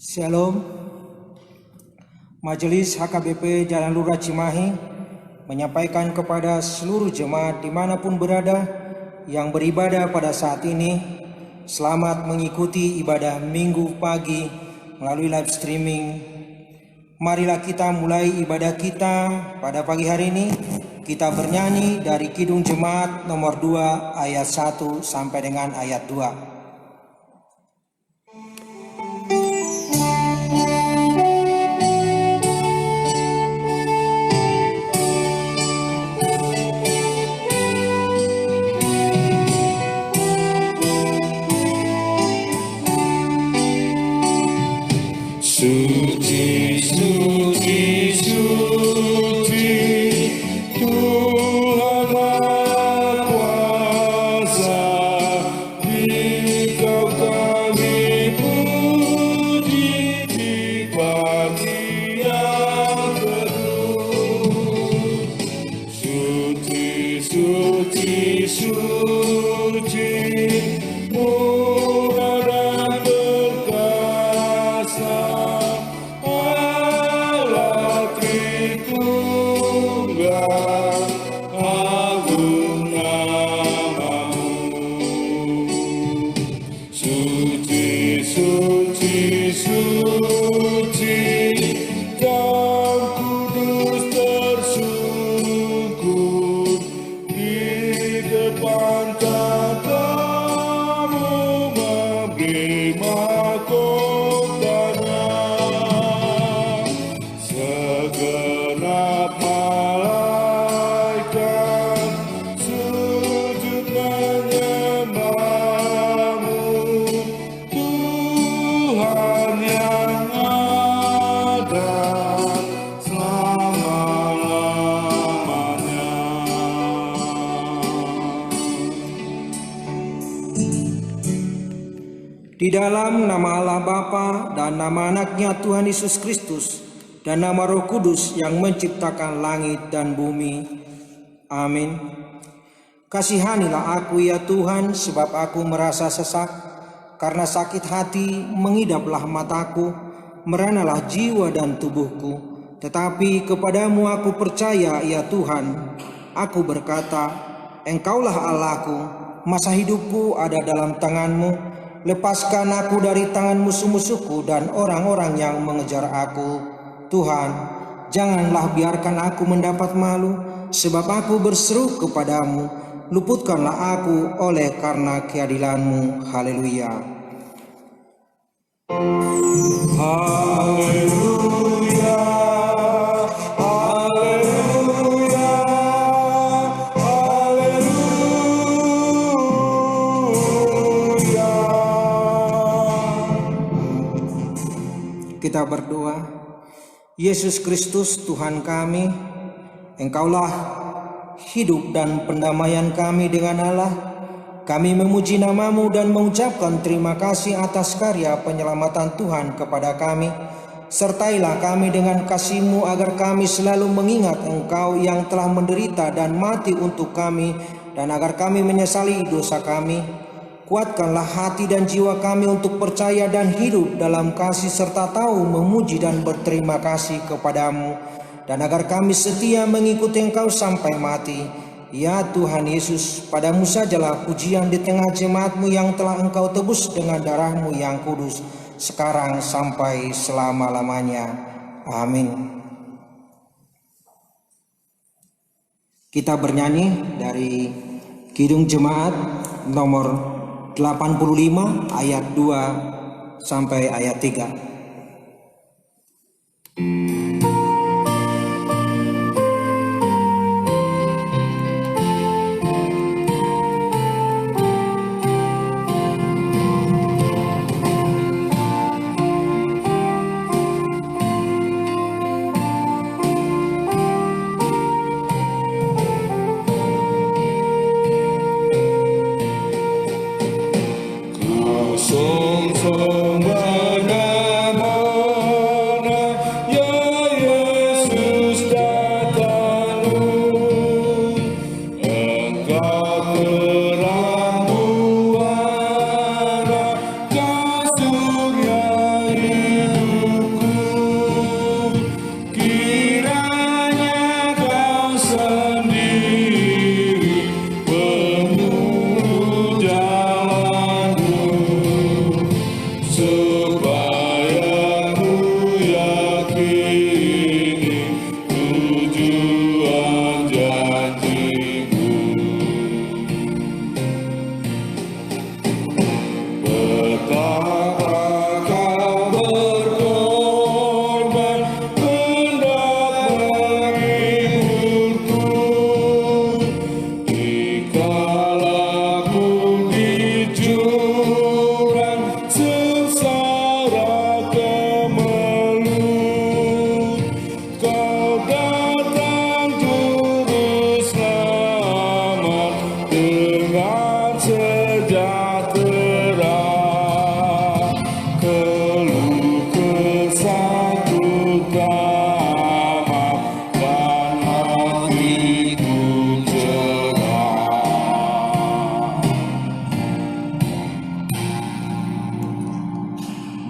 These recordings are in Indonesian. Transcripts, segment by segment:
Shalom. Majelis HKBP Jalan Lurah Cimahi menyampaikan kepada seluruh jemaat dimanapun berada yang beribadah pada saat ini, selamat mengikuti ibadah minggu pagi melalui live streaming. Marilah kita mulai ibadah kita pada pagi hari ini. Kita bernyanyi dari Kidung Jemaat nomor 2 ayat 1 sampai dengan ayat 2. Suci, suci, suci, Tuhan Maha Kuasa, Dikau kami puji di pagi yang teduh. Suci, suci, suci, murah dan perkasa, Allah Tritunggal, agung namamu. Suci, suci, suci, Kau kudus tersungkur di depan tatamu memberi mahkotanya. Segenap malaikat sujud menyembahmu, Tuhan yang ada selama-lamanya. Di dalam nama Allah Bapa dan nama anaknya Tuhan Yesus Kristus dan nama Roh Kudus yang menciptakan langit dan bumi. Amin. Kasihanilah aku ya Tuhan, sebab aku merasa sesak. Karena sakit hati mengidaplah mataku, meranalah jiwa dan tubuhku. Tetapi kepadamu aku percaya ya Tuhan. Aku berkata, Engkaulah Allahku, masa hidupku ada dalam tanganmu. Lepaskan aku dari tangan musuh-musuhku dan orang-orang yang mengejar aku. Tuhan, janganlah biarkan aku mendapat malu, sebab aku berseru kepadamu. Luputkanlah aku oleh karena keadilan-Mu. Haleluya. Haleluya, haleluya, haleluya. Kita berdoa. Yesus Kristus Tuhan kami, Engkaulah hidup dan pendamaian kami dengan Allah. Kami memuji nama-Mu dan mengucapkan terima kasih atas karya penyelamatan Tuhan kepada kami. Sertailah kami dengan kasih-Mu agar kami selalu mengingat Engkau yang telah menderita dan mati untuk kami, dan agar kami menyesali dosa kami. Kuatkanlah hati dan jiwa kami untuk percaya dan hidup dalam kasih serta tahu memuji dan berterima kasih kepadamu, dan agar kami setia mengikuti Engkau sampai mati. Ya Tuhan Yesus, padamu sajalah pujian di tengah jemaat-Mu yang telah Engkau tebus dengan darah-Mu yang kudus, sekarang sampai selama-lamanya. Amin. Kita bernyanyi dari Kidung Jemaat nomor 85 ayat 2 sampai ayat 3. Song mana-mana, ya Yesus datangmu. Engkau terang buana, kasih surya hidup.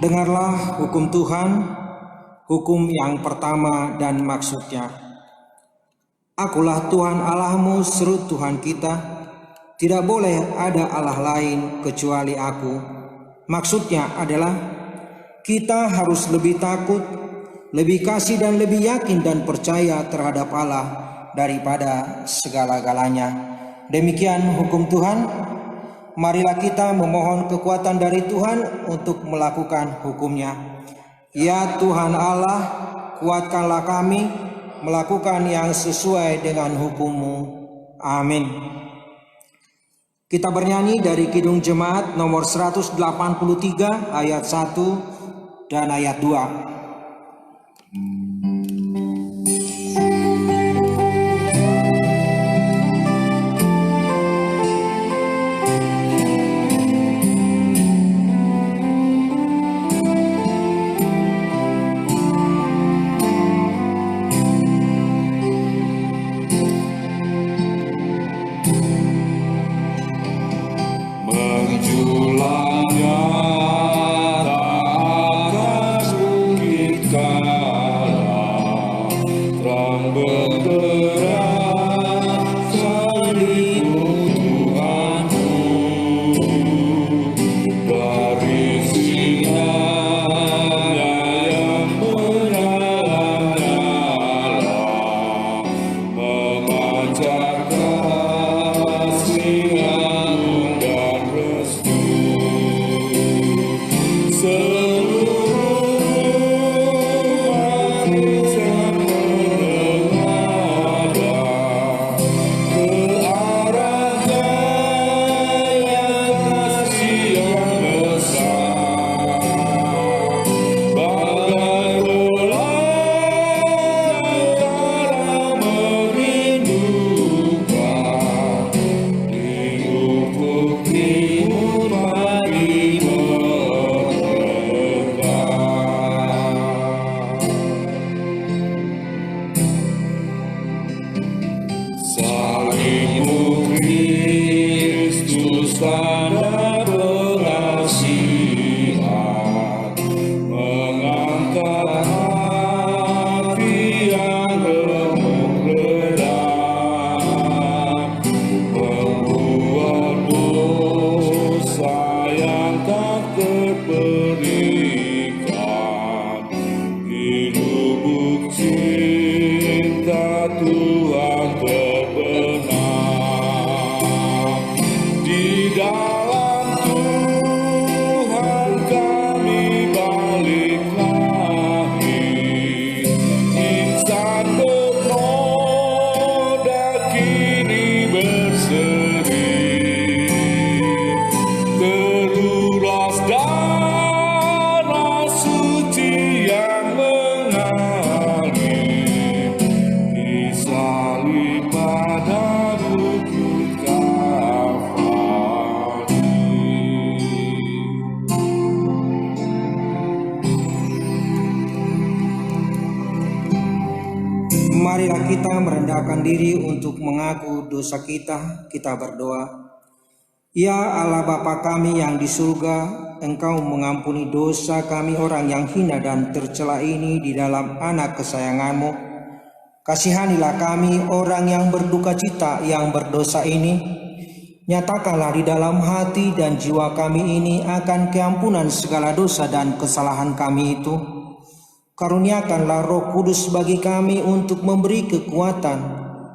Dengarlah hukum Tuhan, hukum yang pertama dan maksudnya. Akulah Tuhan Allahmu, seru Tuhan kita. Tidak boleh ada Allah lain kecuali aku. Maksudnya adalah kita harus lebih takut, lebih kasih dan lebih yakin dan percaya terhadap Allah daripada segala-galanya. Demikian hukum Tuhan. Marilah kita memohon kekuatan dari Tuhan untuk melakukan hukumnya. Ya Tuhan Allah, kuatkanlah kami melakukan yang sesuai dengan hukum-Mu. Amin. Kita bernyanyi dari Kidung Jemaat nomor 183 ayat 1 dan ayat 2. Menjulang atas bukit Kala, terang benderang salibmu Tuhanku, dari sinarnya yang menyala-nyala, memancarkan kasih agung dan restu. Seluruh manusia menengadah ke arahnya yang kasih yang besar, bagai bulan utara merindukan di ufuk timur pagi salibmu Kristus tanda pengasihan, mengangkat hati yang remuk redam, membuat dosa yang tak terperikan, di lubuk cinta Tuhan terbenam. Di dalam Tuhan kami balik lahir, insan bernoda kini berseri, teruras darah suci yang mengalir, disalib pada bukit Kalvari. Marilah kita merendahkan diri untuk mengaku dosa kita. Kita berdoa. Ya Allah Bapa kami yang di surga, Engkau mengampuni dosa kami orang yang hina dan tercela ini di dalam anak kesayangan-Mu. Kasihanilah kami orang yang berduka cita yang berdosa ini. Nyatakanlah di dalam hati dan jiwa kami ini akan keampunan segala dosa dan kesalahan kami itu. Karuniakanlah Roh Kudus bagi kami untuk memberi kekuatan,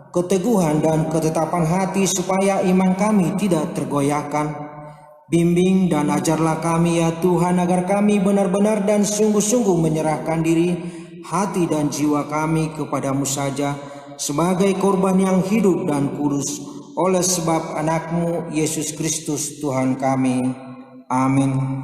keteguhan dan ketetapan hati supaya iman kami tidak tergoyahkan. Bimbing dan ajarlah kami ya Tuhan agar kami benar-benar dan sungguh-sungguh menyerahkan diri, hati dan jiwa kami kepadamu saja sebagai korban yang hidup dan kudus oleh sebab anakmu Yesus Kristus Tuhan kami. Amin.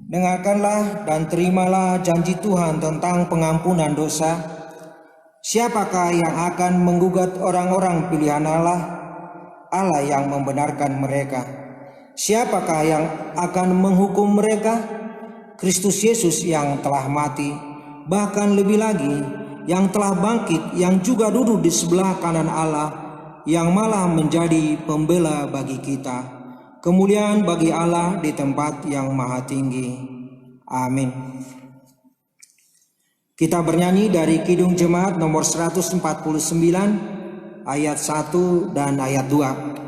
Dengarkanlah dan terimalah janji Tuhan tentang pengampunan dosa. Siapakah yang akan menggugat orang-orang pilihan Allah? Allah yang membenarkan mereka. Siapakah yang akan menghukum mereka? Kristus Yesus yang telah mati, bahkan lebih lagi yang telah bangkit, yang juga duduk di sebelah kanan Allah, yang malah menjadi pembela bagi kita. Kemuliaan bagi Allah di tempat yang maha tinggi. Amin. Kita bernyanyi dari Kidung Jemaat nomor 149 ayat 1 dan ayat 2.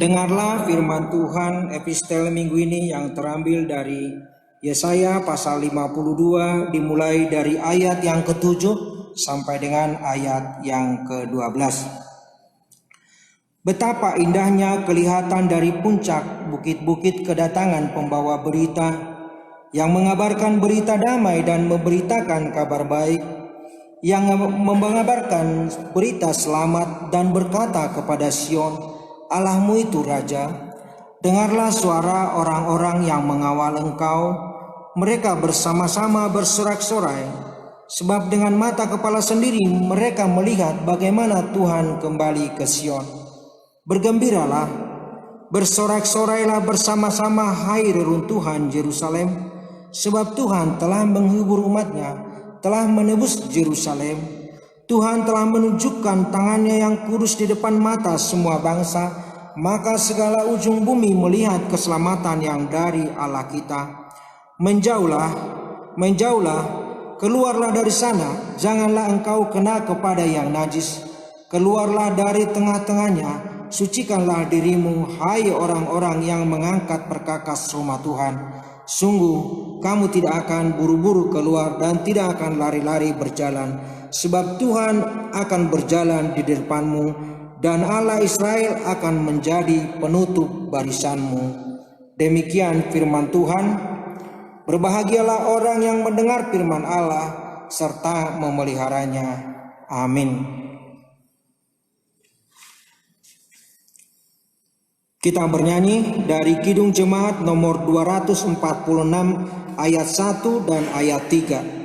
Dengarlah firman Tuhan epistel minggu ini yang terambil dari Yesaya pasal 52 dimulai dari ayat yang ke-7 sampai dengan ayat yang ke-12. Betapa indahnya kelihatan dari puncak bukit-bukit kedatangan pembawa berita yang mengabarkan berita damai dan memberitakan kabar baik, yang mengabarkan berita selamat dan berkata kepada Sion, Allahmu itu Raja. Dengarlah suara orang-orang yang mengawal Engkau, mereka bersama-sama bersorak-sorai, sebab dengan mata kepala sendiri mereka melihat bagaimana Tuhan kembali ke Sion. Bergembiralah, bersorak-sorailah bersama-sama hai reruntuhan Yerusalem, sebab Tuhan telah menghibur umatnya, telah menebus Yerusalem. Tuhan telah menunjukkan tangannya yang kudus di depan mata semua bangsa, maka segala ujung bumi melihat keselamatan yang dari Allah kita. Menjauhlah, menjauhlah, keluarlah dari sana, janganlah engkau kena kepada yang najis. Keluarlah dari tengah-tengahnya, sucikanlah dirimu, hai orang-orang yang mengangkat perkakas rumah Tuhan. Sungguh, kamu tidak akan buru-buru keluar dan tidak akan lari-lari berjalan, sebab Tuhan akan berjalan di depanmu dan Allah Israel akan menjadi penutup barisanmu. Demikian firman Tuhan. Berbahagialah orang yang mendengar firman Allah serta memeliharanya. Amin. Kita bernyanyi dari Kidung Jemaat nomor 246 ayat 1 dan ayat 3.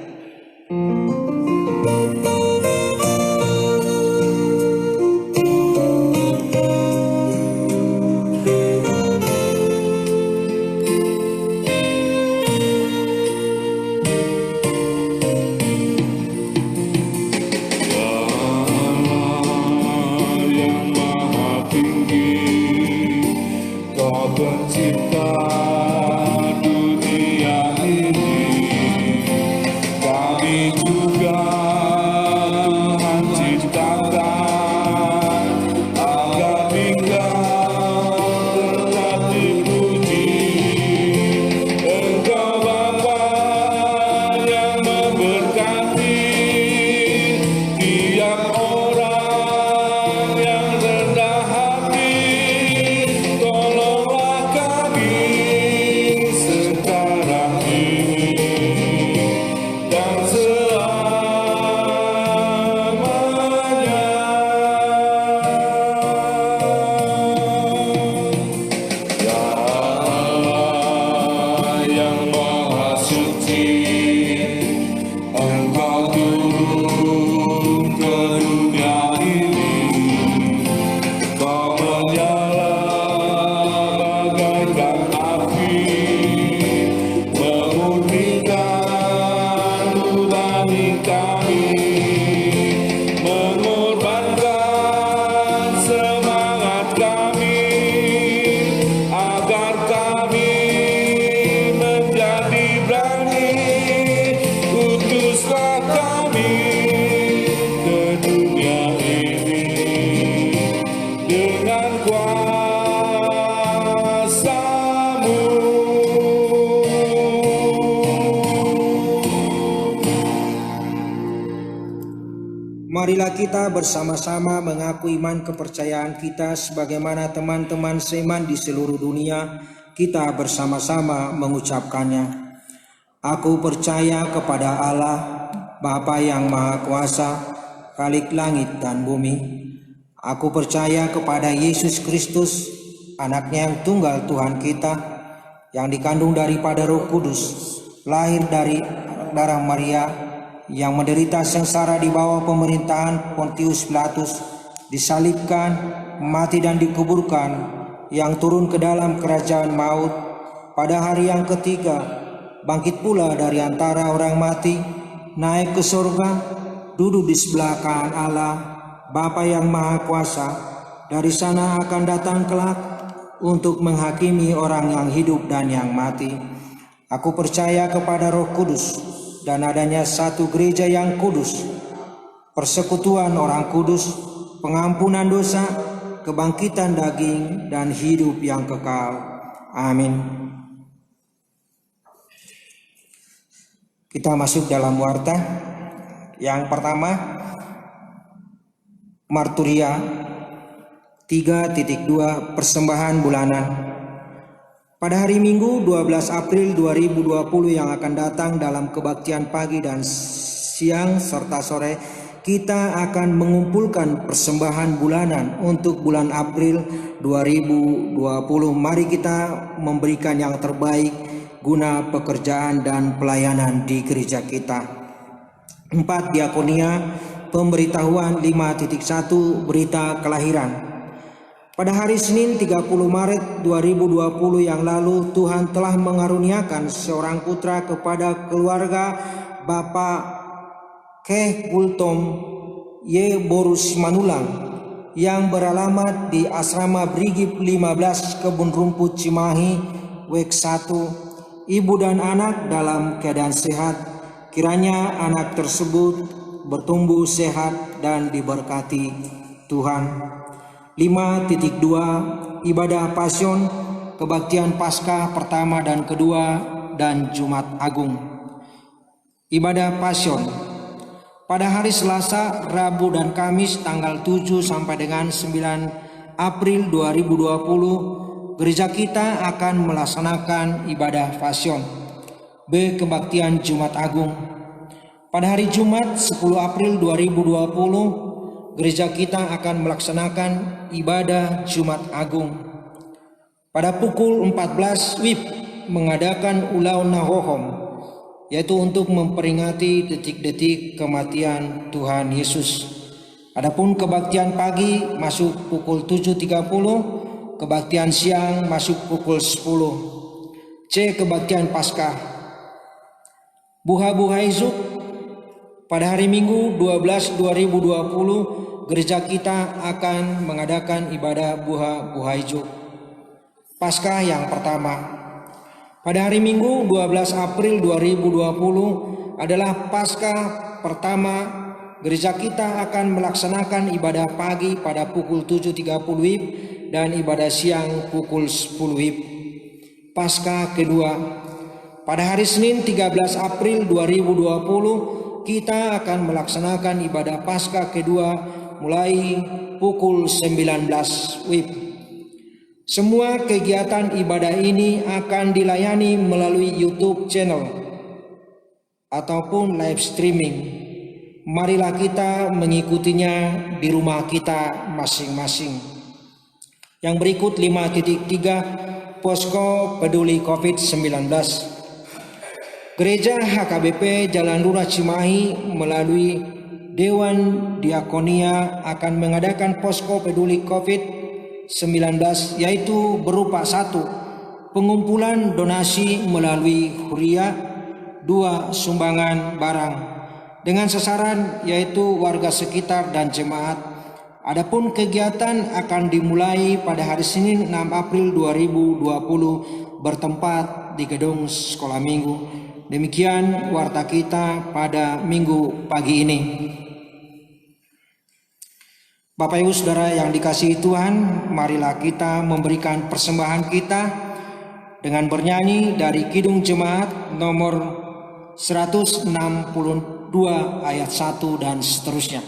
Pencipta dunia ini, kami juga Tuhan ciptakan agar Engkau tetap dipuji. Engkau Bapa yang memberkati tiap orang yang rendah hati. Sekarang ini dan selamanya. Ya Allah yang Maha Suci, Engkau turun ke dunia ini, Kau menyala bagaikan api, memurnikan nurani kami, mengorbankan semangat kami, agar kami menjadi berani. Utuslah kami ke dunia ini dengan kuasa-Mu. Marilah kita bersama-sama mengaku iman kepercayaan kita sebagaimana teman-teman seiman di seluruh dunia. Kita bersama-sama mengucapkannya. Aku percaya kepada Allah, Bapa yang Maha Kuasa, Khalik langit dan bumi. Aku percaya kepada Yesus Kristus, Anaknya yang tunggal Tuhan kita, yang dikandung daripada Roh Kudus, lahir dari darah Maria, yang menderita sengsara di bawah pemerintahan Pontius Pilatus, disalibkan, mati dan dikuburkan, yang turun ke dalam kerajaan maut, pada hari yang ketiga, bangkit pula dari antara orang mati, naik ke surga, duduk di sebelah kanan Allah, Bapa yang Maha Kuasa. Dari sana akan datang kelak untuk menghakimi orang yang hidup dan yang mati. Aku percaya kepada Roh Kudus dan adanya satu gereja yang kudus, persekutuan orang kudus, pengampunan dosa, kebangkitan daging, dan hidup yang kekal. Amin. Kita masuk dalam warta. Yang pertama, Marturia 3.2 persembahan bulanan. Pada hari Minggu 12 April 2020 yang akan datang dalam kebaktian pagi dan siang serta sore, kita akan mengumpulkan persembahan bulanan untuk bulan April 2020. Mari kita memberikan yang terbaik guna pekerjaan dan pelayanan di gereja kita. 4. Diakonia pemberitahuan 5.1 berita kelahiran. Pada hari Senin 30 Maret 2020 yang lalu, Tuhan telah mengaruniakan seorang putra kepada keluarga Bapak Keh Gultom Y. Borus Manulang yang beralamat di Asrama Brigif 15 Kebun Rumput Cimahi, Wek 1. Ibu dan anak dalam keadaan sehat. Kiranya anak tersebut bertumbuh sehat dan diberkati Tuhan. 5.2 Ibadah Pasion, kebaktian Paskah pertama dan kedua, dan Jumat Agung. Ibadah Pasion pada hari Selasa, Rabu, dan Kamis tanggal 7 sampai dengan 9 April 2020, gereja kita akan melaksanakan ibadah Pasion. B. Kebaktian Jumat Agung. Pada hari Jumat 10 April 2020, gereja kita akan melaksanakan ibadah Jumat Agung. Pada pukul 14 WIB mengadakan ulau nahohom, yaitu untuk memperingati detik-detik kematian Tuhan Yesus. Adapun kebaktian pagi masuk pukul 7.30, kebaktian siang masuk pukul 10. C. Kebaktian Paskah. Buha Buhaizuk pada hari Minggu 12/2020 gereja kita akan mengadakan ibadah Buha Buhaizuk. Paskah yang pertama pada hari Minggu 12 April 2020 adalah Paskah pertama. Gereja kita akan melaksanakan ibadah pagi pada pukul 7.30 WIB dan ibadah siang pukul 10 WIB. Paskah kedua pada hari Senin 13 April 2020 kita akan melaksanakan ibadah Paskah kedua mulai pukul 19 WIB. Semua kegiatan ibadah ini akan dilayani melalui YouTube channel ataupun live streaming. Marilah kita mengikutinya di rumah kita masing-masing. Yang berikut 5.3 Posko Peduli COVID-19. Gereja HKBP Jalan Lurah Cimahi melalui Dewan Diakonia akan mengadakan Posko Peduli COVID-19 yaitu berupa 1. Pengumpulan donasi melalui Huria, 2. Sumbangan barang dengan sasaran yaitu warga sekitar dan jemaat. Adapun kegiatan akan dimulai pada hari Senin 6 April 2020 bertempat di gedung Sekolah Minggu. Demikian warta kita pada Minggu pagi ini. Bapak Ibu Saudara yang dikasihi Tuhan, marilah kita memberikan persembahan kita dengan bernyanyi dari Kidung Jemaat nomor 162 ayat 1 dan seterusnya.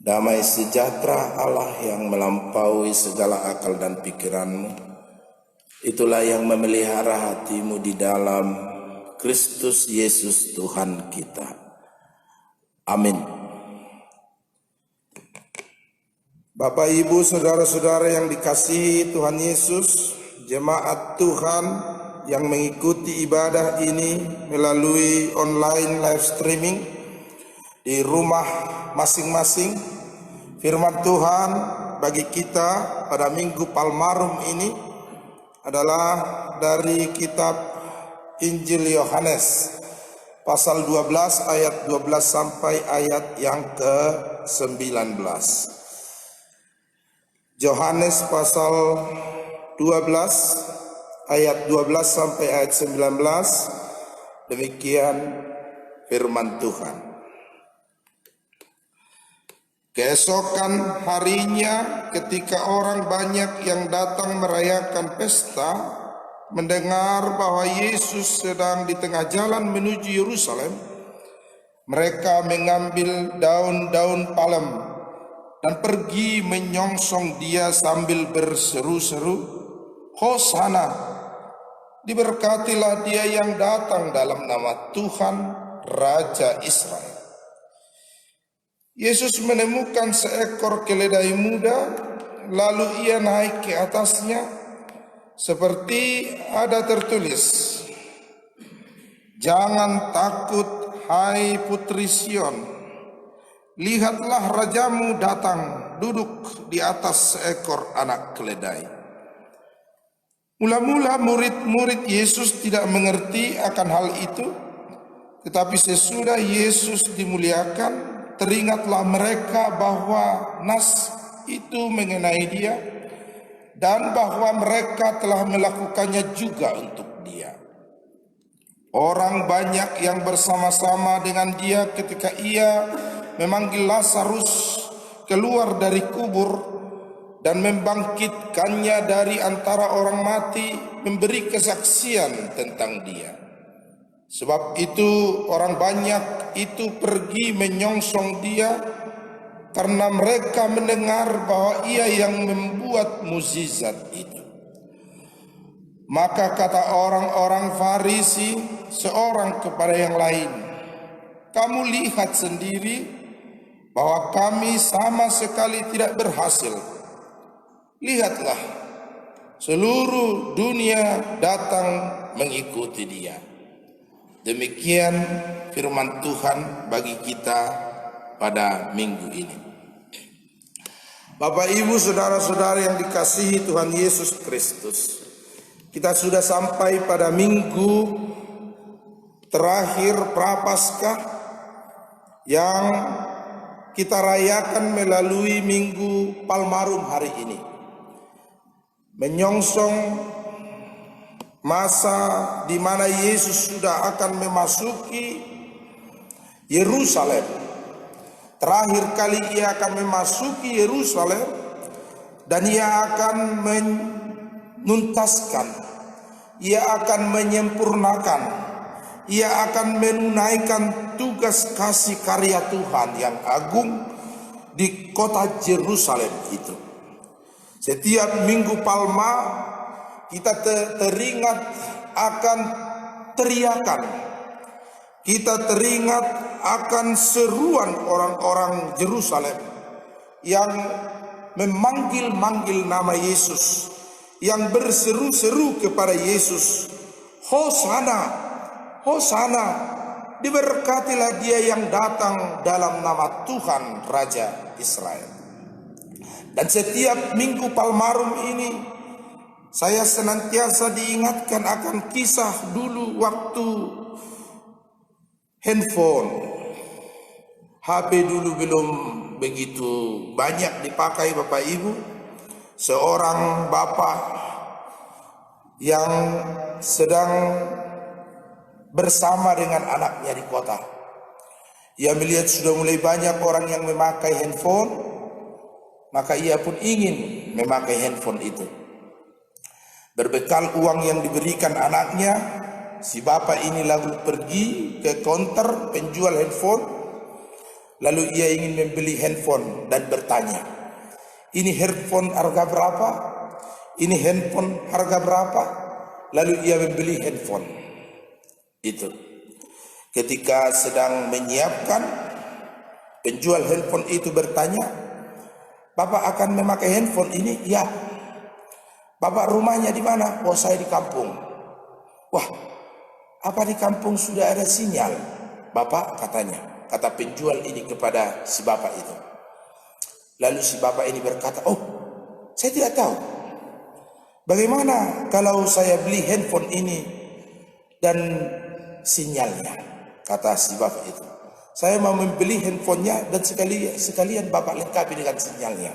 Damai sejahtera Allah yang melampaui segala akal dan pikiranmu, itulah yang memelihara hatimu di dalam Kristus Yesus Tuhan kita. Amin. Bapak, Ibu, saudara-saudara yang dikasihi Tuhan Yesus, jemaat Tuhan yang mengikuti ibadah ini melalui online live streaming di rumah masing-masing, firman Tuhan bagi kita pada Minggu Palmarum ini adalah dari kitab Injil Yohanes pasal 12 ayat 12 sampai ayat yang ke-19. Yohanes pasal 12 ayat 12 sampai ayat 19, demikian firman Tuhan. Keesokan harinya ketika orang banyak yang datang merayakan pesta mendengar bahwa Yesus sedang di tengah jalan menuju Yerusalem, mereka mengambil daun-daun palem dan pergi menyongsong dia sambil berseru-seru, "Hosana, diberkatilah dia yang datang dalam nama Tuhan, Raja Israel." Yesus menemukan seekor keledai muda, lalu ia naik ke atasnya, seperti ada tertulis, "Jangan takut, hai putri Sion, lihatlah rajamu datang duduk di atas seekor anak keledai." Mula-mula murid-murid Yesus tidak mengerti akan hal itu, tetapi sesudah Yesus dimuliakan, teringatlah mereka bahwa nas itu mengenai dia dan bahwa mereka telah melakukannya juga untuk dia. Orang banyak yang bersama-sama dengan dia ketika ia memanggil Lazarus keluar dari kubur dan membangkitkannya dari antara orang mati, memberi kesaksian tentang dia. Sebab itu orang banyak itu pergi menyongsong dia karena mereka mendengar bahwa ia yang membuat mukjizat itu. Maka kata orang-orang Farisi seorang kepada yang lain, "Kamu lihat sendiri bahwa kami sama sekali tidak berhasil. Lihatlah, seluruh dunia datang mengikuti dia." Demikian firman Tuhan bagi kita pada minggu ini. Bapak, Ibu, saudara-saudara yang dikasihi Tuhan Yesus Kristus, kita sudah sampai pada minggu terakhir Prapaskah yang kita rayakan melalui Minggu Palmarum hari ini, menyongsong masa di mana Yesus sudah akan memasuki Yerusalem. Terakhir kali ia akan memasuki Yerusalem dan ia akan menuntaskan, ia akan menyempurnakan, ia akan menunaikan tugas kasih karya Tuhan yang agung di kota Yerusalem itu. Setiap Minggu Palma kita teringat akan teriakan, kita teringat akan seruan orang-orang Yerusalem yang memanggil-manggil nama Yesus, yang berseru-seru kepada Yesus, "Hosana, Hosana, diberkatilah dia yang datang dalam nama Tuhan Raja Israel." Dan setiap Minggu Palmarum ini saya senantiasa diingatkan akan kisah dulu waktu handphone, HP dulu belum begitu banyak dipakai Bapak Ibu. Seorang bapak yang sedang bersama dengan anaknya di kota, ia melihat sudah mulai banyak orang yang memakai handphone, maka ia pun ingin memakai handphone itu. Berbekal uang yang diberikan anaknya, si bapak ini lalu pergi ke counter penjual handphone. Lalu ia ingin membeli handphone dan bertanya, "Ini handphone harga berapa? Ini handphone harga berapa?" Lalu ia membeli handphone itu. Ketika sedang menyiapkan, penjual handphone itu bertanya, "Bapak akan memakai handphone ini?" "Ya." "Bapak rumahnya di mana?" "Oh, saya di kampung." "Wah, apa di kampung sudah ada sinyal, Bapak?" kata penjual ini kepada si bapak itu. Lalu si bapak ini berkata, "Oh, saya tidak tahu. Bagaimana kalau saya beli handphone ini dan sinyalnya?" Kata si bapak itu, "Saya mau membeli handphonenya dan sekalian Bapak lengkapi dengan sinyalnya."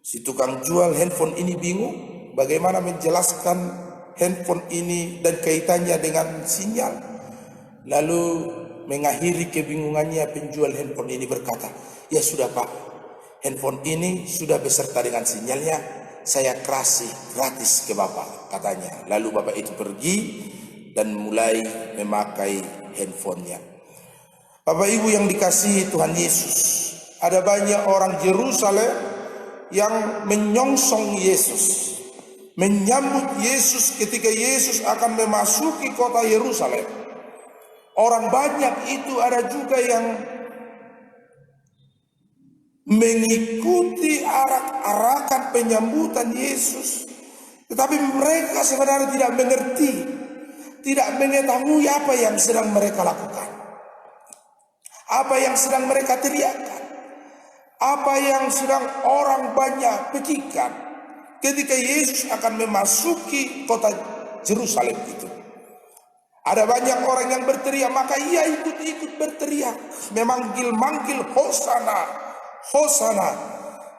Si tukang jual handphone ini bingung bagaimana menjelaskan handphone ini dan kaitannya dengan sinyal. Lalu mengakhiri kebingungannya, penjual handphone ini berkata, "Ya sudah Pak, handphone ini sudah beserta dengan sinyalnya, saya kasih gratis ke Bapak," katanya. Lalu Bapak itu pergi dan mulai memakai handphonenya. Bapak Ibu yang dikasihi Tuhan Yesus, ada banyak orang Yerusalem yang menyongsong Yesus, menyambut Yesus ketika Yesus akan memasuki kota Yerusalem. Orang banyak itu ada juga yang mengikuti arak-arakan penyambutan Yesus, tetapi mereka sebenarnya tidak mengerti, tidak mengetahui apa yang sedang mereka lakukan, apa yang sedang mereka teriakkan, apa yang sedang orang banyak pikirkan ketika Yesus akan memasuki kota Yerusalem itu. Ada banyak orang yang berteriak, maka ia ikut-ikut berteriak, memanggil-manggil, "Hosana, Hosana,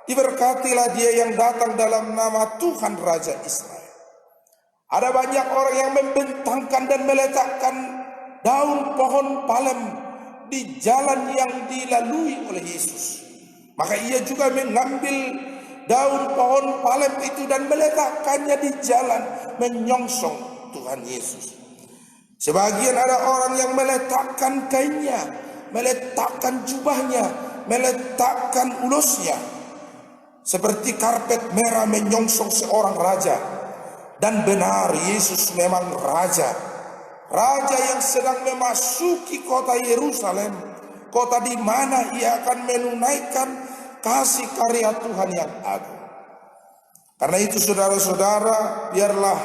diberkatilah dia yang datang dalam nama Tuhan Raja Israel." Ada banyak orang yang membentangkan dan meletakkan daun pohon palem di jalan yang dilalui oleh Yesus. Maka ia juga mengambil daun pohon palem itu dan meletakkannya di jalan, menyongsong Tuhan Yesus. Sebagian ada orang yang meletakkan kainnya, meletakkan jubahnya, meletakkan ulusnya, seperti karpet merah menyongsong seorang raja. Dan benar, Yesus memang raja, raja yang sedang memasuki kota Yerusalem, kota di mana ia akan menunaikan kasih karya Tuhan yang agung. Karena itu saudara-saudara, biarlah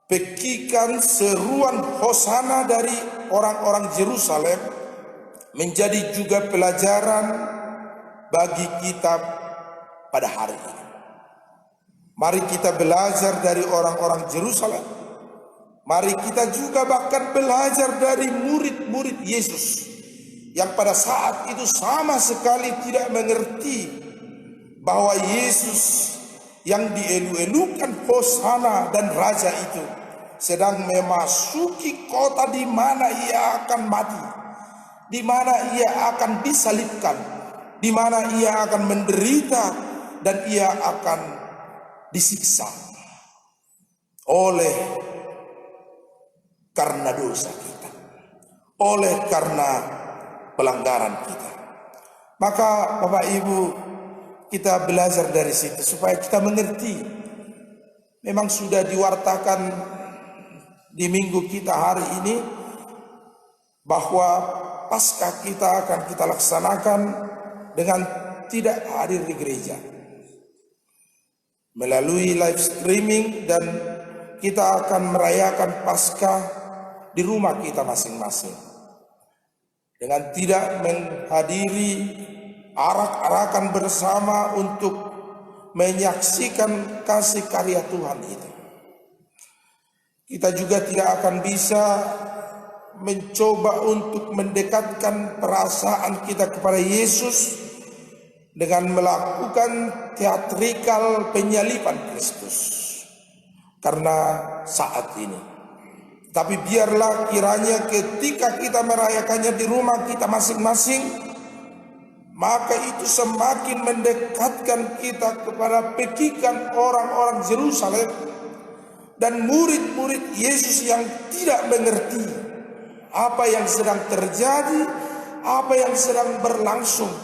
pekikan seruan Hosana dari orang-orang Yerusalem menjadi juga pelajaran bagi kita pada hari ini. Mari kita belajar dari orang-orang Yerusalem. Mari kita juga bahkan belajar dari murid-murid Yesus yang pada saat itu sama sekali tidak mengerti bahwa Yesus yang dielu-elukan Hosana dan Raja itu sedang memasuki kota di mana ia akan mati, di mana ia akan disalibkan, di mana ia akan menderita dan ia akan disiksa oleh karena dosa kita, oleh karena pelanggaran kita. Maka Bapak Ibu, kita belajar dari situ supaya kita mengerti. Memang sudah diwartakan di minggu kita hari ini bahwa Paskah kita akan kita laksanakan dengan tidak hadir di gereja, melalui live streaming, dan kita akan merayakan Paskah di rumah kita masing-masing dengan tidak menghadiri arak-arakan bersama untuk menyaksikan kasih karya Tuhan itu. Kita juga tidak akan bisa mencoba untuk mendekatkan perasaan kita kepada Yesus dengan melakukan teatrikal penyaliban Kristus karena saat ini. Tapi biarlah kiranya ketika kita merayakannya di rumah kita masing-masing, maka itu semakin mendekatkan kita kepada pekikan orang-orang Yerusalem dan murid-murid Yesus yang tidak mengerti apa yang sedang terjadi, apa yang sedang berlangsung.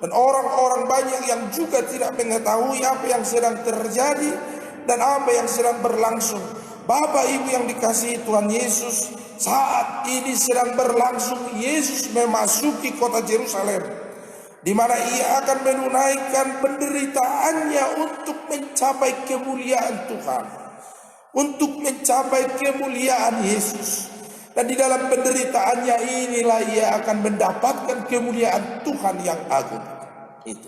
Dan orang-orang banyak yang juga tidak mengetahui apa yang sedang terjadi dan apa yang sedang berlangsung. Bapak Ibu yang dikasihi Tuhan Yesus, saat ini sedang berlangsung Yesus memasuki kota Yerusalem, di mana ia akan menunaikan penderitaannya untuk mencapai kemuliaan Tuhan, untuk mencapai kemuliaan Yesus. Dan di dalam penderitaannya inilah ia akan mendapatkan kemuliaan Tuhan yang agung itu.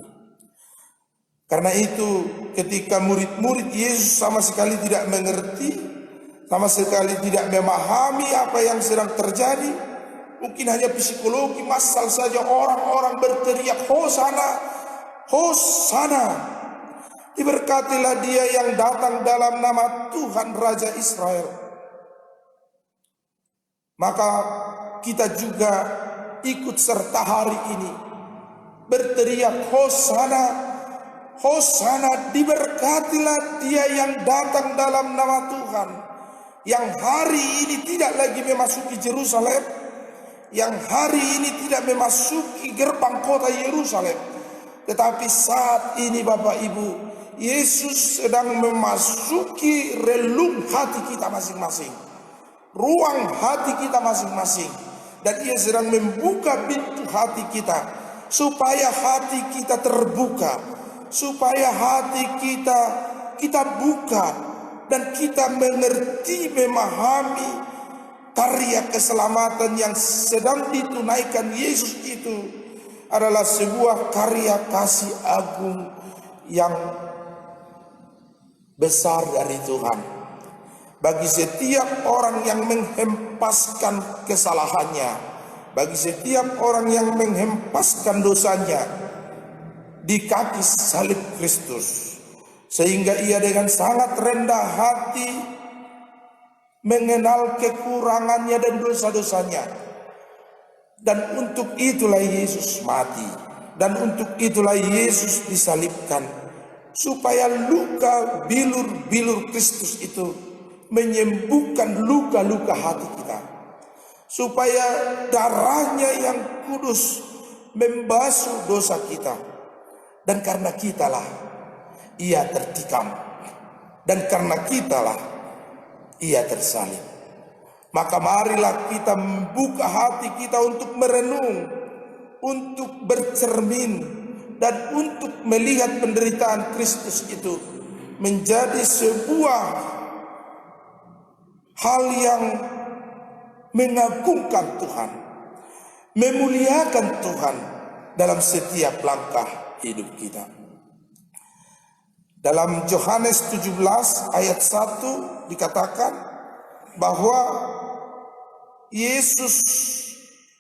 Karena itu ketika murid-murid Yesus sama sekali tidak mengerti, sama sekali tidak memahami apa yang sedang terjadi, mungkin hanya psikologi massal saja orang-orang berteriak, "Hosana, Hosana, diberkatilah dia yang datang dalam nama Tuhan Raja Israel." Maka kita juga ikut serta hari ini berteriak Hosana, Hosana, diberkatilah dia yang datang dalam nama Tuhan, yang hari ini tidak lagi memasuki Yerusalem, yang hari ini tidak memasuki gerbang kota Yerusalem, tetapi saat ini Bapak Ibu, Yesus sedang memasuki relung hati kita masing-masing, ruang hati kita masing-masing, dan Ia sedang membuka pintu hati kita supaya hati kita terbuka, supaya hati kita buka dan kita mengerti, memahami karya keselamatan yang sedang ditunaikan Yesus itu adalah sebuah karya kasih agung yang besar dari Tuhan bagi setiap orang yang menghempaskan kesalahannya, bagi setiap orang yang menghempaskan dosanya di kaki salib Kristus, sehingga ia dengan sangat rendah hati mengenal kekurangannya dan dosa-dosanya. Dan untuk itulah Yesus mati, dan untuk itulah Yesus disalibkan, supaya luka bilur-bilur Kristus itu menyembuhkan luka-luka hati kita, supaya darahnya yang kudus membasuh dosa kita. Dan karena kitalah Ia tertikam, dan karena kitalah Ia tersalib. Maka marilah kita membuka hati kita untuk merenung, untuk bercermin, dan untuk melihat penderitaan Kristus itu menjadi sebuah hal yang mengagungkan Tuhan, memuliakan Tuhan dalam setiap langkah hidup kita. Dalam Yohanes 17 ayat 1 dikatakan bahwa Yesus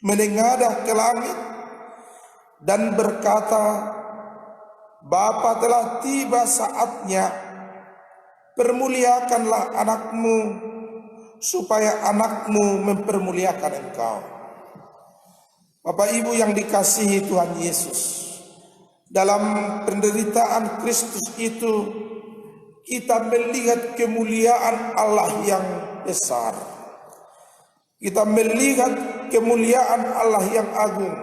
menengadah ke langit dan berkata, Bapa, telah tiba saatnya, permuliakanlah anakmu supaya anakmu mempermuliakan engkau. Bapak Ibu yang dikasihi Tuhan Yesus, dalam penderitaan Kristus itu kita melihat kemuliaan Allah yang besar. Kita melihat kemuliaan Allah yang agung.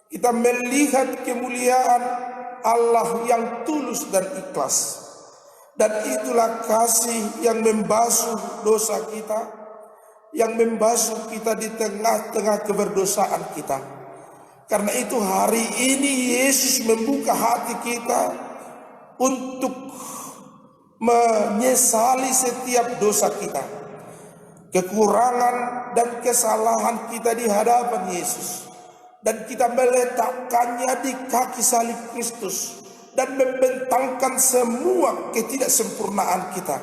Kita melihat kemuliaan Allah yang tulus dan ikhlas. Dan itulah kasih yang membasuh dosa kita, yang membasuh kita di tengah-tengah keberdosaan kita. Karena itu hari ini Yesus membuka hati kita untuk menyesali setiap dosa kita, kekurangan dan kesalahan kita di hadapan Yesus, dan kita meletakkannya di kaki salib Kristus dan membentangkan semua ketidaksempurnaan kita,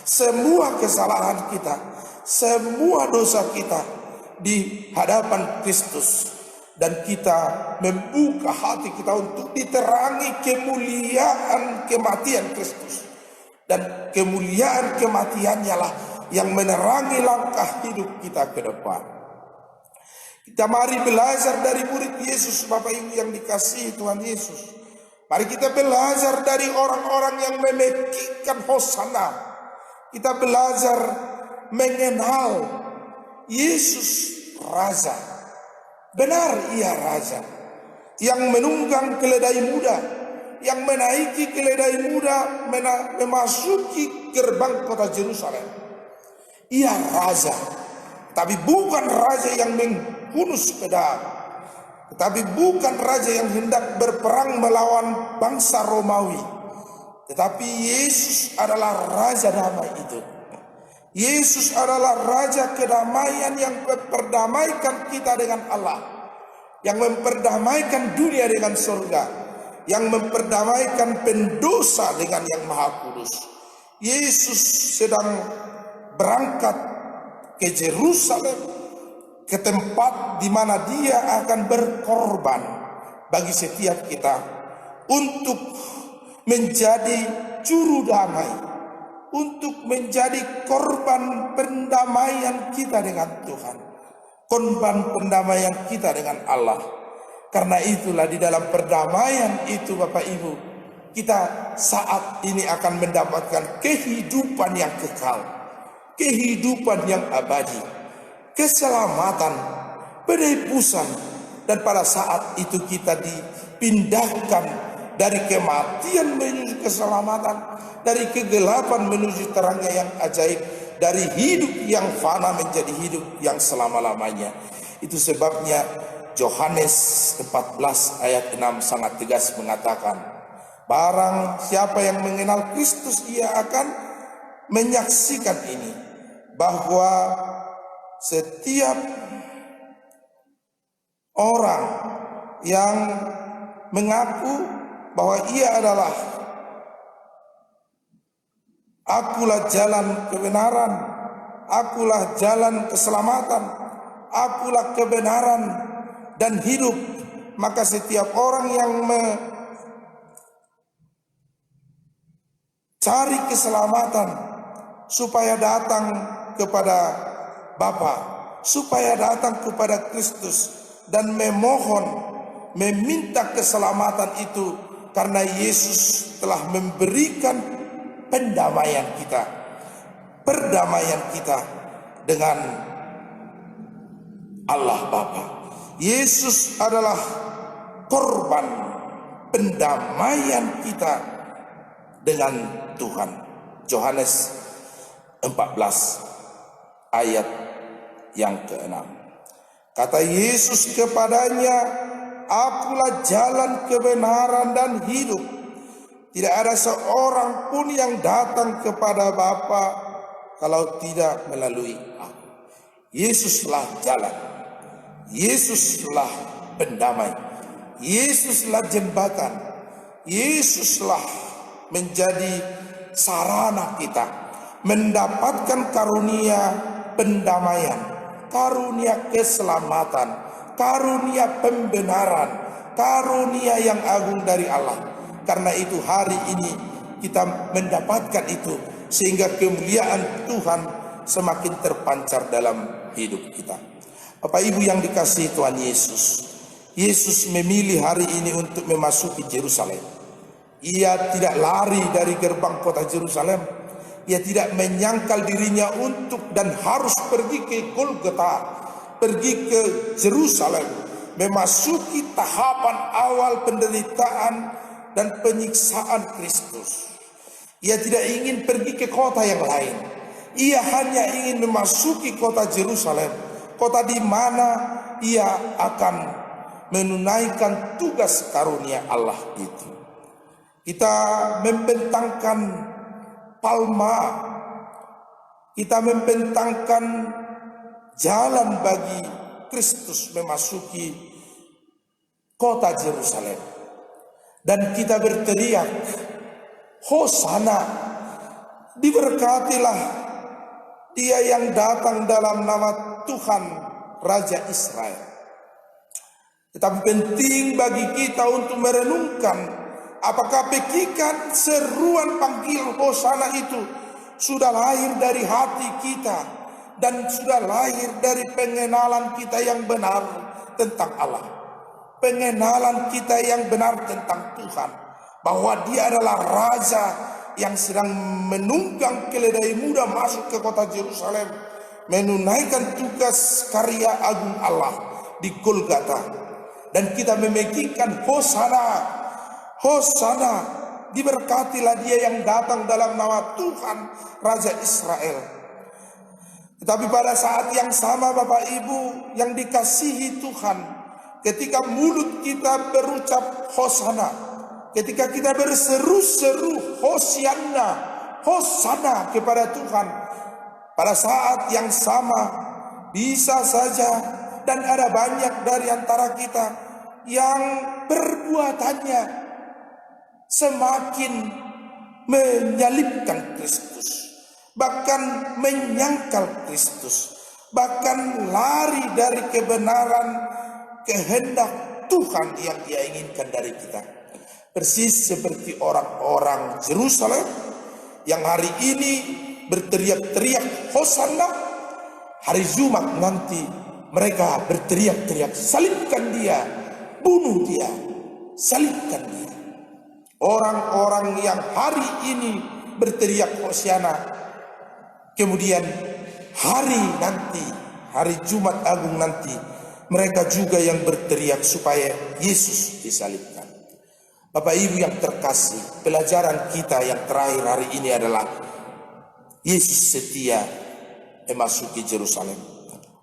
semua kesalahan kita, semua dosa kita di hadapan Kristus, dan kita membuka hati kita untuk diterangi kemuliaan kematian Kristus, dan kemuliaan kematiannya lah yang menerangi langkah hidup kita ke depan. Kita mari belajar dari murid Yesus, Bapak Ibu yang dikasihi Tuhan Yesus. Mari kita belajar dari orang-orang yang memekikkan Hosana. Kita belajar mengenal Yesus Raja. Benar Ia Raja yang menunggang keledai muda, yang menaiki keledai muda memasuki gerbang kota Yerusalem. Ia raja, tapi bukan raja yang menghunus pedang, tetapi bukan raja yang hendak berperang melawan bangsa Romawi, tetapi Yesus adalah raja damai itu. Yesus adalah raja kedamaian yang memperdamaikan kita dengan Allah, yang memperdamaikan dunia dengan surga, yang memperdamaikan pendosa dengan yang Maha Kudus. Yesus sedang berangkat ke Yerusalem, ke tempat di mana Dia akan berkorban bagi setiap kita untuk menjadi juru damai, untuk menjadi korban pendamaian kita dengan Tuhan. korban pendamaian kita dengan Allah. Karena itulah di dalam perdamaian itu Bapak Ibu, kita saat ini akan mendapatkan kehidupan yang kekal, kehidupan yang abadi, keselamatan, penebusan, dan pada saat itu kita dipindahkan dari kematian menuju keselamatan, dari kegelapan menuju terangnya yang ajaib, dari hidup yang fana menjadi hidup yang selama-lamanya. Itu sebabnya Yohanes 14 ayat 6 sangat tegas mengatakan, barang siapa yang mengenal Kristus, ia akan menyaksikan ini, bahwa setiap orang yang mengaku bahwa ia adalah akulah jalan kebenaran, akulah jalan keselamatan, akulah kebenaran dan hidup, maka setiap orang yang mencari keselamatan supaya datang kepada Bapa, supaya datang kepada Kristus dan memohon, meminta keselamatan itu, karena Yesus telah memberikan pendamaian kita, perdamaian kita dengan Allah Bapa. Yesus adalah korban pendamaian kita dengan Tuhan. Yohanes 14 ayat yang ke-6. Kata Yesus kepadanya, akulah jalan kebenaran dan hidup. Tidak ada seorang pun yang datang kepada Bapa kalau tidak melalui aku. Yesuslah jalan, Yesuslah pendamai, Yesuslah jembatan, Yesuslah menjadi sarana kita mendapatkan karunia pendamaian, karunia keselamatan, karunia pembenaran, karunia yang agung dari Allah. Karena itu hari ini kita mendapatkan itu, sehingga kemuliaan Tuhan semakin terpancar dalam hidup kita. Bapak Ibu yang dikasihi Tuhan Yesus, Yesus memilih hari ini untuk memasuki Yerusalem. Ia tidak lari dari gerbang kota Yerusalem. Ia tidak menyangkal dirinya untuk dan harus pergi ke Golgota, pergi ke Yerusalem, memasuki tahapan awal penderitaan dan penyiksaan Kristus. Ia tidak ingin pergi ke kota yang lain. Ia hanya ingin memasuki kota Yerusalem, kota di mana ia akan menunaikan tugas karunia Allah itu. Kita membentangkan palma, kita membentangkan jalan bagi Kristus memasuki kota Yerusalem. Dan kita berteriak, Hosana, diberkatilah dia yang datang dalam nama Tuhan Raja Israel. Tetapi penting bagi kita untuk merenungkan, apakah pekikan seruan panggil Hosana itu sudah lahir dari hati kita dan sudah lahir dari pengenalan kita yang benar tentang Allah, pengenalan kita yang benar tentang Tuhan, bahwa Dia adalah Raja yang sedang menunggang keledai muda masuk ke kota Yerusalem, menunaikan tugas karya agung Allah di Golgota. Dan kita memekikkan Hosana, Hosana, diberkatilah dia yang datang dalam nama Tuhan Raja Israel. Tetapi pada saat yang sama Bapak Ibu yang dikasihi Tuhan, ketika mulut kita berucap Hosana, ketika kita berseru-seru Hosianna, Hosana kepada Tuhan, pada saat yang sama bisa saja dan ada banyak dari antara kita yang perbuatannya semakin menyalibkan Kristus, bahkan menyangkal Kristus, bahkan lari dari kebenaran kehendak Tuhan yang Dia inginkan dari kita. Persis seperti orang-orang Yerusalem yang hari ini berteriak-teriak Hosana, hari Jumat nanti mereka berteriak-teriak, salibkan dia, bunuh dia, salibkan dia. Orang-orang yang hari ini berteriak Hosiana, kemudian hari nanti, hari Jumat Agung nanti, mereka juga yang berteriak supaya Yesus disalibkan. Bapak Ibu yang terkasih, pelajaran kita yang terakhir hari ini adalah Yesus setia memasuki Yerusalem.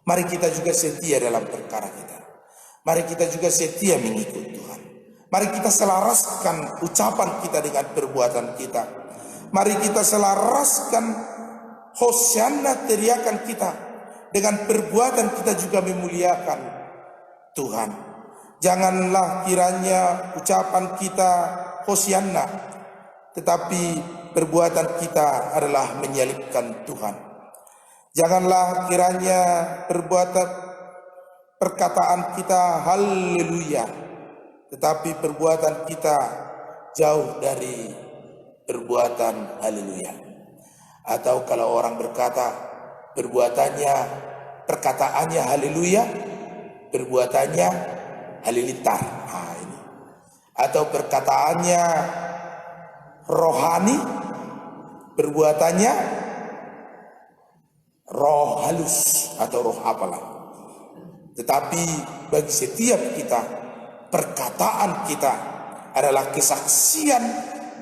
Mari kita juga setia dalam perkara kita. Mari kita juga setia mengikut Tuhan. Mari kita selaraskan ucapan kita dengan perbuatan kita. Mari kita selaraskan Hosianna teriakan kita dengan perbuatan kita juga memuliakan Tuhan. Janganlah kiranya ucapan kita Hosianna, tetapi perbuatan kita adalah menyalibkan Tuhan. Janganlah kiranya perkataan kita haleluya, tetapi perbuatan kita jauh dari perbuatan haleluya. Atau kalau orang berkata perkataannya haleluya, perbuatannya halilintar. Nah, ini. Atau perkataannya rohani, perbuatannya roh halus atau roh apalah. Tetapi bagi setiap kita, perkataan kita adalah kesaksian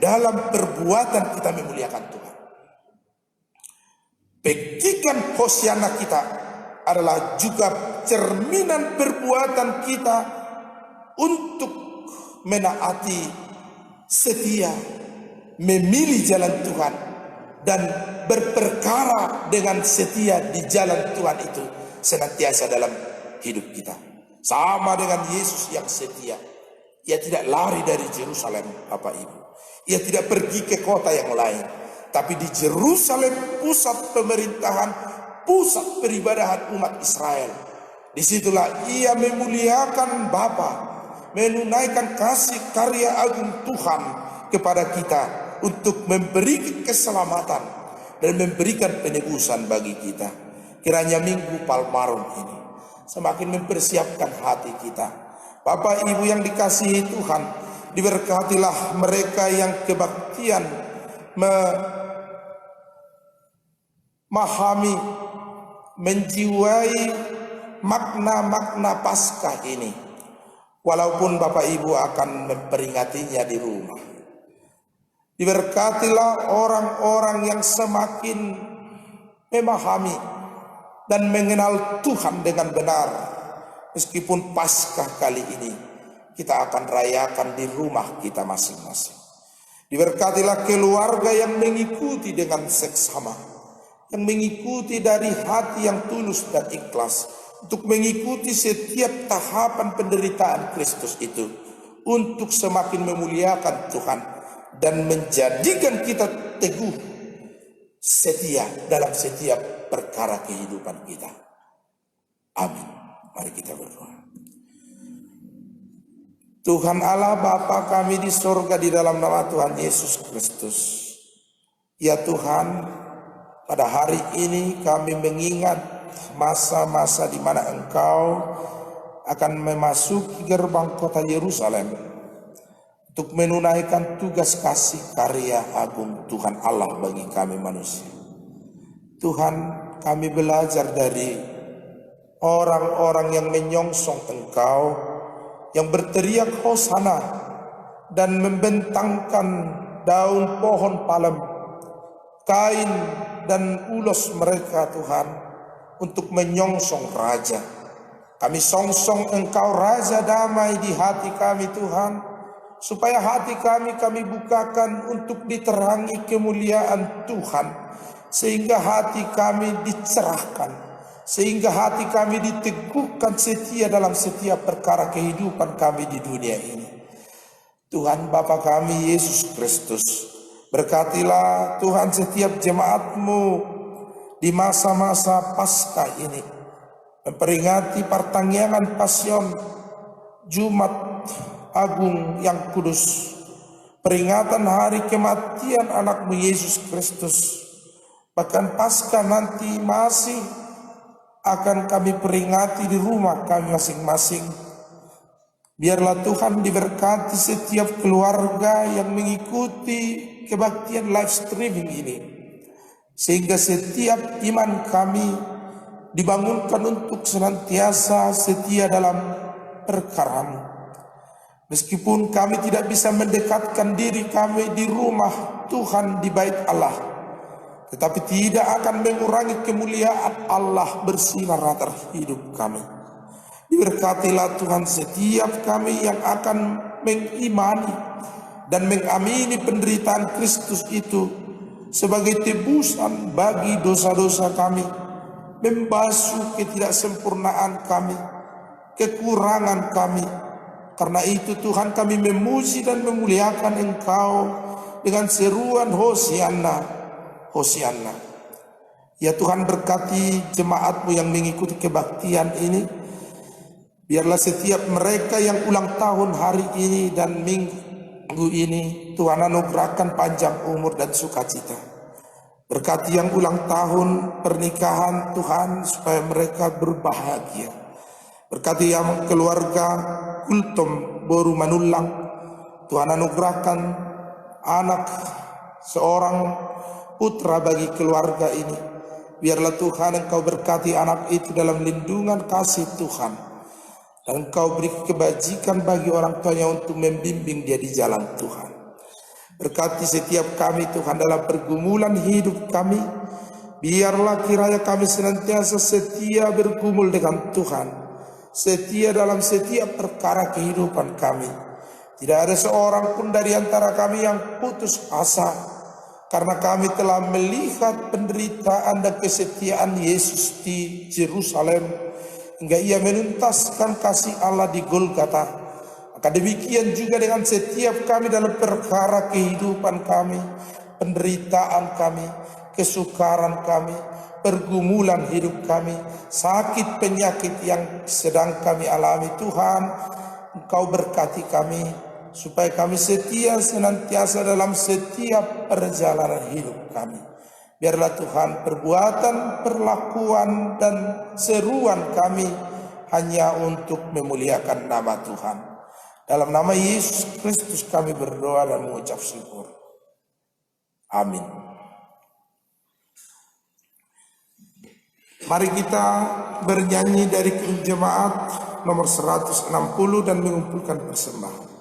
dalam perbuatan kita memuliakan Tuhan. Petikan Hosianna kita adalah juga cerminan perbuatan kita untuk menaati, setia, memilih jalan Tuhan, dan berperkara dengan setia di jalan Tuhan itu senantiasa dalam hidup kita. Sama dengan Yesus yang setia. Ia tidak lari dari Yerusalem, Bapak Ibu. Ia tidak pergi ke kota yang lain. Tapi di Yerusalem, pusat pemerintahan, pusat peribadahan umat Israel. Disitulah ia memuliakan Bapa, menunaikan kasih karya agung Tuhan kepada kita untuk memberi keselamatan dan memberikan penebusan bagi kita. Kiranya Minggu Palmarum ini semakin mempersiapkan hati kita. Bapak Ibu yang dikasihi Tuhan, diberkatilah mereka yang kebaktian memahami, menjiwai makna-makna Paskah ini. Walaupun Bapak Ibu akan memperingatinya di rumah. Diberkatilah orang-orang yang semakin memahami dan mengenal Tuhan dengan benar. Meskipun Paskah kali ini kita akan rayakan di rumah kita masing-masing. Diberkatilah keluarga yang mengikuti dengan seksama, yang mengikuti dari hati yang tulus dan ikhlas, untuk mengikuti setiap tahapan penderitaan Kristus itu, untuk semakin memuliakan Tuhan dan menjadikan kita teguh setia dalam setiap perkara kehidupan kita. Amin. Mari kita berdoa. Tuhan Allah Bapa kami di sorga, di dalam nama Tuhan Yesus Kristus. Ya Tuhan, pada hari ini kami mengingat masa-masa di mana Engkau akan memasuki gerbang kota Yerusalem untuk menunaikan tugas kasih karya agung Tuhan Allah bagi kami manusia. Tuhan, kami belajar dari orang-orang yang menyongsong Engkau, yang berteriak Hosana dan membentangkan daun pohon palem, kain dan ulos mereka Tuhan, untuk menyongsong Raja. Kami songsong Engkau Raja damai di hati kami Tuhan, supaya hati kami bukakan untuk diterangi kemuliaan Tuhan, sehingga hati kami dicerahkan, sehingga hati kami diteguhkan setia dalam setiap perkara kehidupan kami di dunia ini. Tuhan Bapa kami Yesus Kristus, berkatilah Tuhan setiap jemaat-Mu di masa-masa Paskah ini, memperingati pertanggihan Pasion, Jumat Agung yang kudus, peringatan hari kematian anak-Mu Yesus Kristus. Bahkan Paskah nanti masih akan kami peringati di rumah kami masing-masing. Biarlah Tuhan diberkati setiap keluarga yang mengikuti kebaktian live streaming ini, sehingga setiap iman kami dibangunkan untuk senantiasa setia dalam perkara-Mu. Meskipun kami tidak bisa mendekatkan diri kami di rumah Tuhan di bait Allah, tetapi tidak akan mengurangi kemuliaan Allah bersinar atas hidup kami. Diberkatilah Tuhan setiap kami yang akan mengimani dan mengamini penderitaan Kristus itu sebagai tebusan bagi dosa-dosa kami, membasuh ketidaksempurnaan kami, kekurangan kami. Karena itu Tuhan, kami memuji dan memuliakan Engkau dengan seruan Hosianna, Hosianna. Ya Tuhan, berkati jemaat-Mu yang mengikuti kebaktian ini. Biarlah setiap mereka yang ulang tahun hari ini dan minggu ini, Tuhan anugerahkan panjang umur dan sukacita. Berkati yang ulang tahun pernikahan Tuhan, supaya mereka berbahagia. Berkati yang keluarga Kultum Boru Manulang, Tuhan anugerahkan anak seorang putra bagi keluarga ini. Biarlah Tuhan Engkau berkati anak itu dalam lindungan kasih Tuhan, dan Engkau beri kebajikan bagi orang tuanya untuk membimbing dia di jalan Tuhan. Berkati setiap kami Tuhan dalam pergumulan hidup kami. Biarlah kiranya kami senantiasa setia bergumul dengan Tuhan, setia dalam setiap perkara kehidupan kami. Tidak ada seorang pun dari antara kami yang putus asa, karena kami telah melihat penderitaan dan kesetiaan Yesus di Yerusalem, hingga Ia menuntaskan kasih Allah di Golgota. Maka demikian juga dengan setiap kami dalam perkara kehidupan kami, penderitaan kami, kesukaran kami, pergumulan hidup kami, sakit penyakit yang sedang kami alami. Tuhan, Engkau berkati kami, supaya kami setia senantiasa dalam setiap perjalanan hidup kami. Biarlah Tuhan perbuatan, perlakuan, dan seruan kami hanya untuk memuliakan nama Tuhan. Dalam nama Yesus Kristus kami berdoa dan mengucap syukur. Amin. Mari kita bernyanyi dari jemaat nomor 160 dan mengumpulkan persembahan.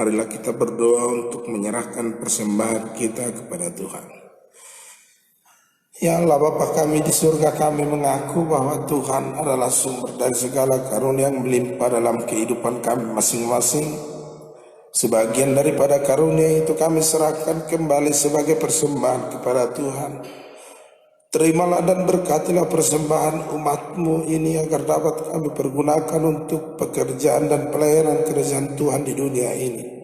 Marilah kita berdoa untuk menyerahkan persembahan kita kepada Tuhan. Ya Allah Bapa kami di surga, kami mengaku bahwa Tuhan adalah sumber dari segala karunia yang melimpah dalam kehidupan kami masing-masing. Sebagian daripada karunia itu kami serahkan kembali sebagai persembahan kepada Tuhan. Terimalah dan berkatilah persembahan umat-Mu ini agar dapat kami pergunakan untuk pekerjaan dan pelayanan kerajaan Tuhan di dunia ini.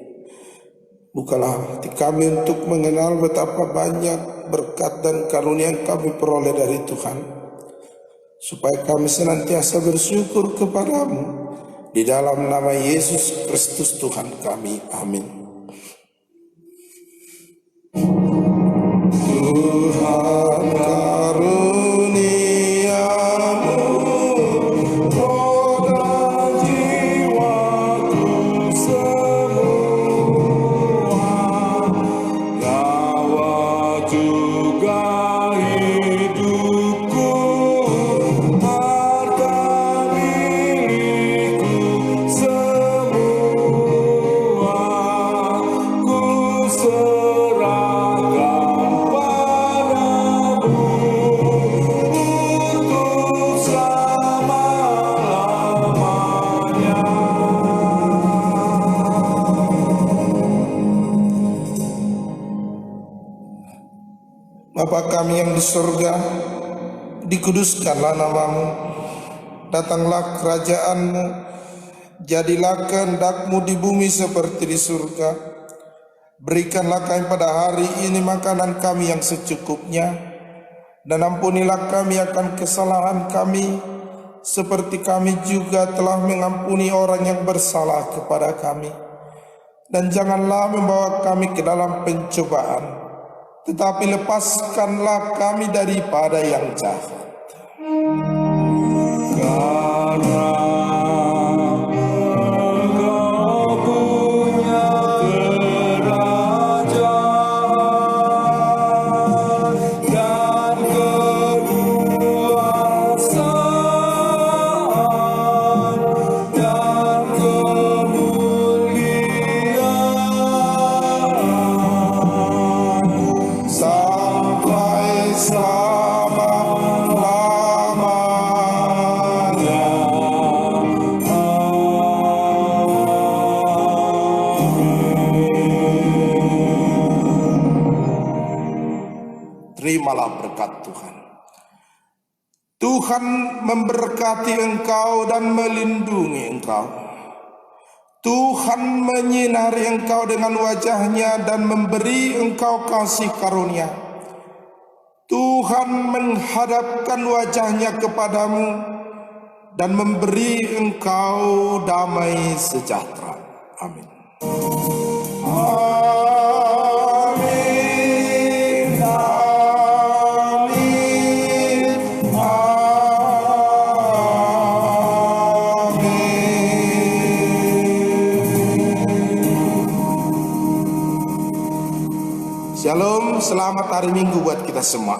Bukalah hati kami untuk mengenal betapa banyak berkat dan karunia yang kami peroleh dari Tuhan, supaya kami senantiasa bersyukur kepadamu. Di dalam nama Yesus Kristus Tuhan kami. Amin. Tuhan karuniamu roh dan jiwaku semua, Nyawa juga hidupku, harta milikku semua, ku serahkan padamu untuk selama-lamanya. Bapa kami yang di surga, dikuduskanlah namamu, datanglah kerajaanmu, jadilah kehendak-Mu di bumi seperti di surga. Berikanlah kami pada hari ini makanan kami yang secukupnya, dan ampunilah kami akan kesalahan kami, seperti kami juga telah mengampuni orang yang bersalah kepada kami. Dan janganlah membawa kami ke dalam pencobaan, tetapi lepaskanlah kami daripada yang jahat. Karena Engkau punya kerajaan dan kekuasaan dan kemuliaan Sampai selama-lamanya. Terimalah berkat Tuhan. Tuhan memberkati engkau dan melindungi engkau. Tuhan menyinari engkau dengan wajah-Nya dan memberi engkau kasih karunia. Tuhan menghadapkan wajah-Nya kepadamu dan memberi engkau damai sejahtera. Amin. Amin. Amin. Amin. Shalom, selamat hari Minggu buat kita semua.